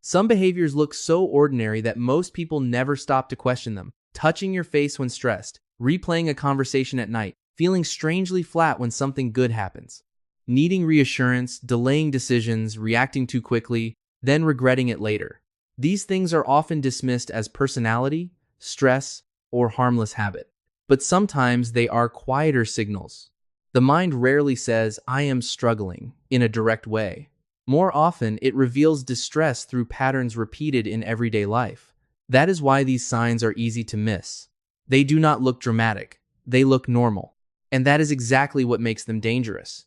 Some behaviors look so ordinary that most people never stop to question them. Touching your face when stressed, replaying a conversation at night, feeling strangely flat when something good happens. Needing reassurance, delaying decisions, reacting too quickly, then regretting it later. These things are often dismissed as personality, stress, or harmless habit. But sometimes they are quieter signals. The mind rarely says, "I am struggling," in a direct way. More often, it reveals distress through patterns repeated in everyday life. That is why these signs are easy to miss. They do not look dramatic, they look normal. And that is exactly what makes them dangerous.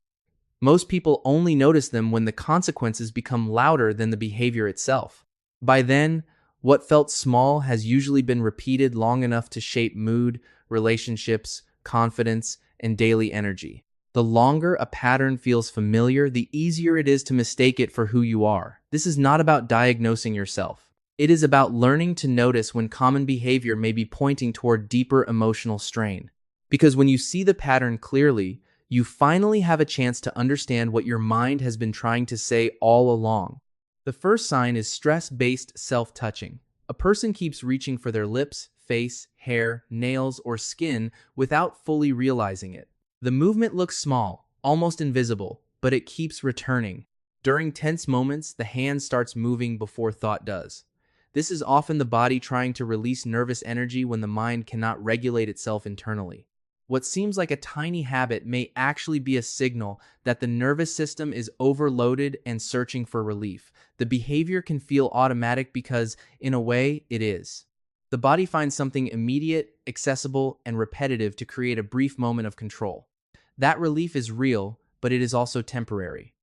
Most people only notice them when the consequences become louder than the behavior itself. By then, what felt small has usually been repeated long enough to shape mood, relationships, confidence, and daily energy. The longer a pattern feels familiar, the easier it is to mistake it for who you are. This is not about diagnosing yourself. It is about learning to notice when common behavior may be pointing toward deeper emotional strain. Because when you see the pattern clearly, you finally have a chance to understand what your mind has been trying to say all along. The first sign is stress-based self-touching. A person keeps reaching for their lips, face, hair, nails, or skin without fully realizing it. The movement looks small, almost invisible, but it keeps returning. During tense moments, the hand starts moving before thought does. This is often the body trying to release nervous energy when the mind cannot regulate itself internally. What seems like a tiny habit may actually be a signal that the nervous system is overloaded and searching for relief. The behavior can feel automatic because, in a way, it is. The body finds something immediate, accessible, and repetitive to create a brief moment of control. That relief is real, but it is also temporary.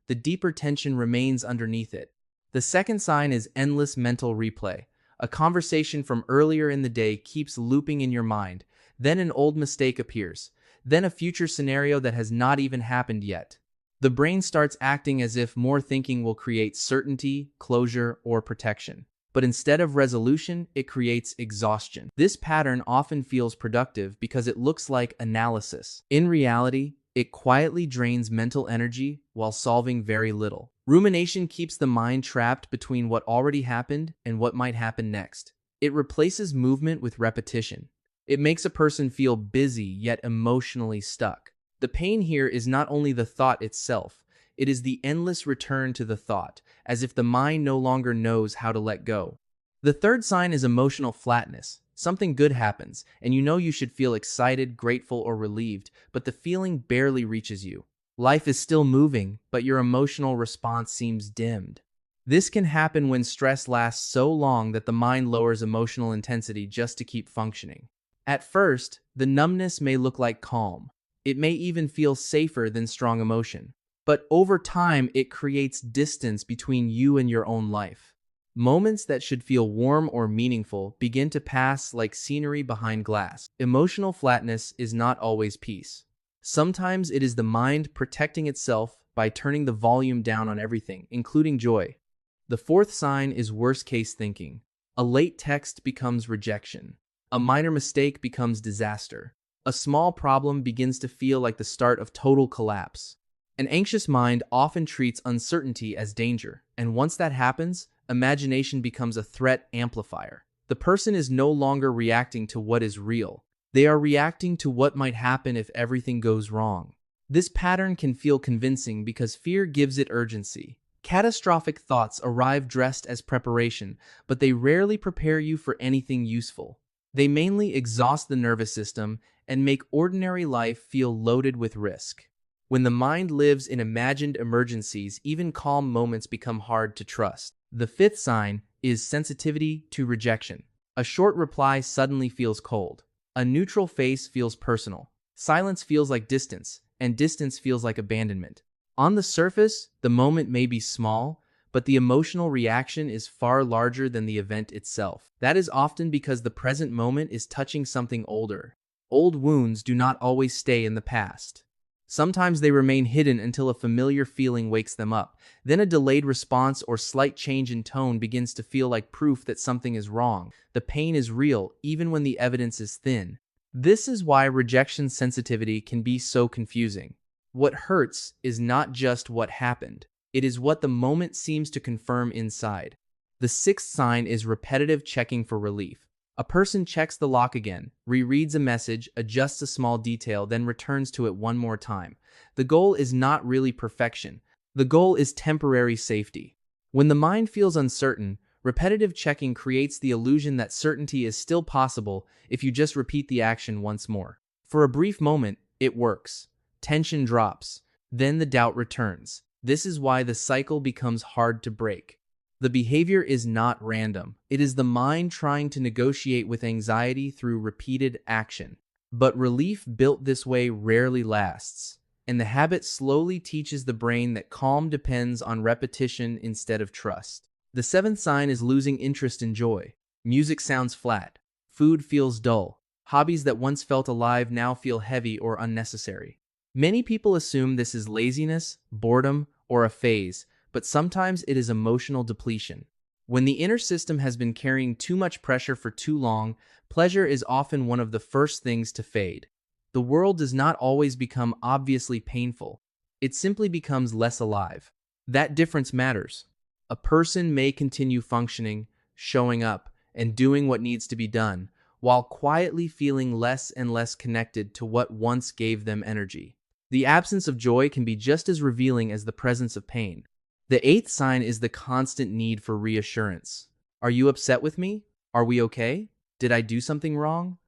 The deeper tension remains underneath it. The second sign is endless mental replay. A conversation from earlier in the day keeps looping in your mind. Then an old mistake appears. Then a future scenario that has not even happened yet. The brain starts acting as if more thinking will create certainty, closure, or protection. But instead of resolution, it creates exhaustion. This pattern often feels productive because it looks like analysis. In reality, it quietly drains mental energy while solving very little. Rumination keeps the mind trapped between what already happened and what might happen next. It replaces movement with repetition. It makes a person feel busy yet emotionally stuck. The pain here is not only the thought itself, it is the endless return to the thought, as if the mind no longer knows how to let go. The third sign is emotional flatness. Something good happens, and you know you should feel excited, grateful, or relieved, but the feeling barely reaches you. Life is still moving, but your emotional response seems dimmed. This can happen when stress lasts so long that the mind lowers emotional intensity just to keep functioning. At first, the numbness may look like calm. It may even feel safer than strong emotion. But over time, it creates distance between you and your own life. Moments that should feel warm or meaningful begin to pass like scenery behind glass. Emotional flatness is not always peace. Sometimes it is the mind protecting itself by turning the volume down on everything, including joy. The fourth sign is worst-case thinking. A late text becomes rejection. A minor mistake becomes disaster. A small problem begins to feel like the start of total collapse. An anxious mind often treats uncertainty as danger, and once that happens, imagination becomes a threat amplifier. The person is no longer reacting to what is real. They are reacting to what might happen if everything goes wrong. This pattern can feel convincing because fear gives it urgency. Catastrophic thoughts arrive dressed as preparation, but they rarely prepare you for anything useful. They mainly exhaust the nervous system and make ordinary life feel loaded with risk. When the mind lives in imagined emergencies, even calm moments become hard to trust. The fifth sign is sensitivity to rejection. A short reply suddenly feels cold. A neutral face feels personal. Silence feels like distance, and distance feels like abandonment. On the surface, the moment may be small, but the emotional reaction is far larger than the event itself. That is often because the present moment is touching something older. Old wounds do not always stay in the past. Sometimes they remain hidden until a familiar feeling wakes them up. Then a delayed response or slight change in tone begins to feel like proof that something is wrong. The pain is real, even when the evidence is thin. This is why rejection sensitivity can be so confusing. What hurts is not just what happened. It is what the moment seems to confirm inside. The sixth sign is repetitive checking for relief. A person checks the lock again, rereads a message, adjusts a small detail, then returns to it one more time. The goal is not really perfection. The goal is temporary safety. When the mind feels uncertain, repetitive checking creates the illusion that certainty is still possible if you just repeat the action once more. For a brief moment, it works. Tension drops. Then the doubt returns. This is why the cycle becomes hard to break. The behavior is not random. It is the mind trying to negotiate with anxiety through repeated action. But relief built this way rarely lasts, and the habit slowly teaches the brain that calm depends on repetition instead of trust. The seventh sign is losing interest in joy. Music sounds flat. Food feels dull. Hobbies that once felt alive now feel heavy or unnecessary. Many people assume this is laziness, boredom, or a phase, but sometimes it is emotional depletion. When the inner system has been carrying too much pressure for too long, pleasure is often one of the first things to fade. The world does not always become obviously painful. It simply becomes less alive. That difference matters. A person may continue functioning, showing up, and doing what needs to be done, while quietly feeling less and less connected to what once gave them energy. The absence of joy can be just as revealing as the presence of pain. The eighth sign is the constant need for reassurance. Are you upset with me? Are we okay? Did I do something wrong?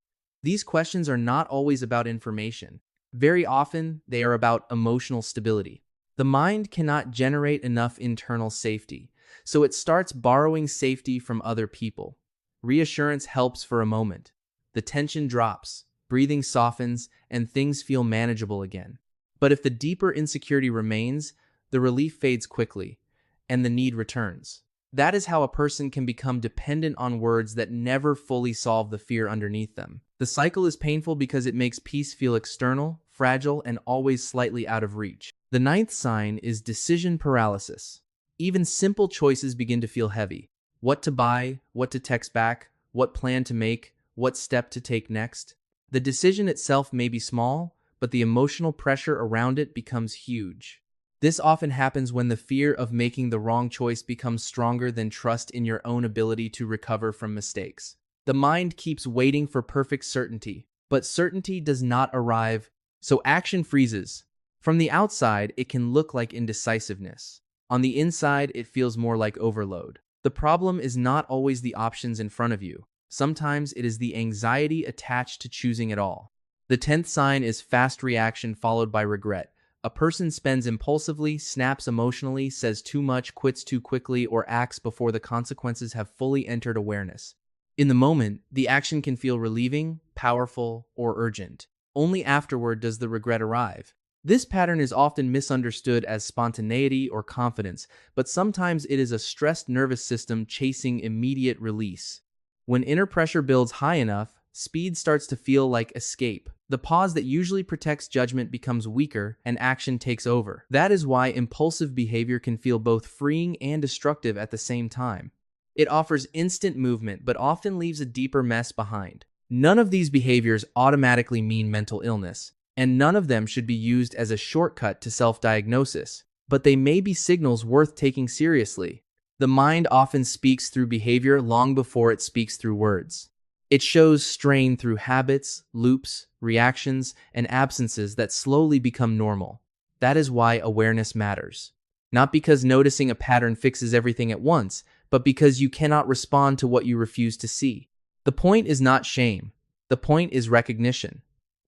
These questions are not always about information. Very often, they are about emotional stability. The mind cannot generate enough internal safety, so it starts borrowing safety from other people. Reassurance helps for a moment. The tension drops, breathing softens, and things feel manageable again. But if the deeper insecurity remains, the relief fades quickly, and the need returns. That is how a person can become dependent on words that never fully solve the fear underneath them. The cycle is painful because it makes peace feel external, fragile, and always slightly out of reach. The ninth sign is decision paralysis. Even simple choices begin to feel heavy. What to buy, what to text back, what plan to make, what step to take next. The decision itself may be small, but the emotional pressure around it becomes huge. This often happens when the fear of making the wrong choice becomes stronger than trust in your own ability to recover from mistakes. The mind keeps waiting for perfect certainty, but certainty does not arrive, so action freezes. From the outside, it can look like indecisiveness. On the inside, it feels more like overload. The problem is not always the options in front of you. Sometimes it is the anxiety attached to choosing it all. The 10th sign is fast reaction followed by regret. A person spends impulsively, snaps emotionally, says too much, quits too quickly, or acts before the consequences have fully entered awareness. In the moment, the action can feel relieving, powerful, or urgent. Only afterward does the regret arrive. This pattern is often misunderstood as spontaneity or confidence, but sometimes it is a stressed nervous system chasing immediate release. When inner pressure builds high enough, speed starts to feel like escape. The pause that usually protects judgment becomes weaker, and action takes over. That is why impulsive behavior can feel both freeing and destructive at the same time. It offers instant movement, but often leaves a deeper mess behind. None of these behaviors automatically mean mental illness, and none of them should be used as a shortcut to self-diagnosis, but they may be signals worth taking seriously. The mind often speaks through behavior long before it speaks through words. It shows strain through habits, loops, reactions, and absences that slowly become normal. That is why awareness matters. Not because noticing a pattern fixes everything at once, but because you cannot respond to what you refuse to see. The point is not shame. The point is recognition.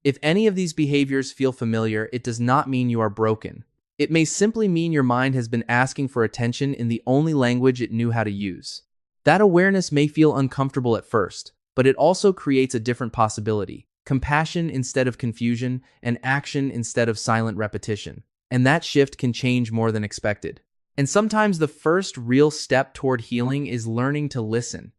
If any of these behaviors feel familiar, it does not mean you are broken. It may simply mean your mind has been asking for attention in the only language it knew how to use. That awareness may feel uncomfortable at first, but it also creates a different possibility: compassion instead of confusion, and action instead of silent repetition. And that shift can change more than expected. And sometimes the first real step toward healing is learning to listen.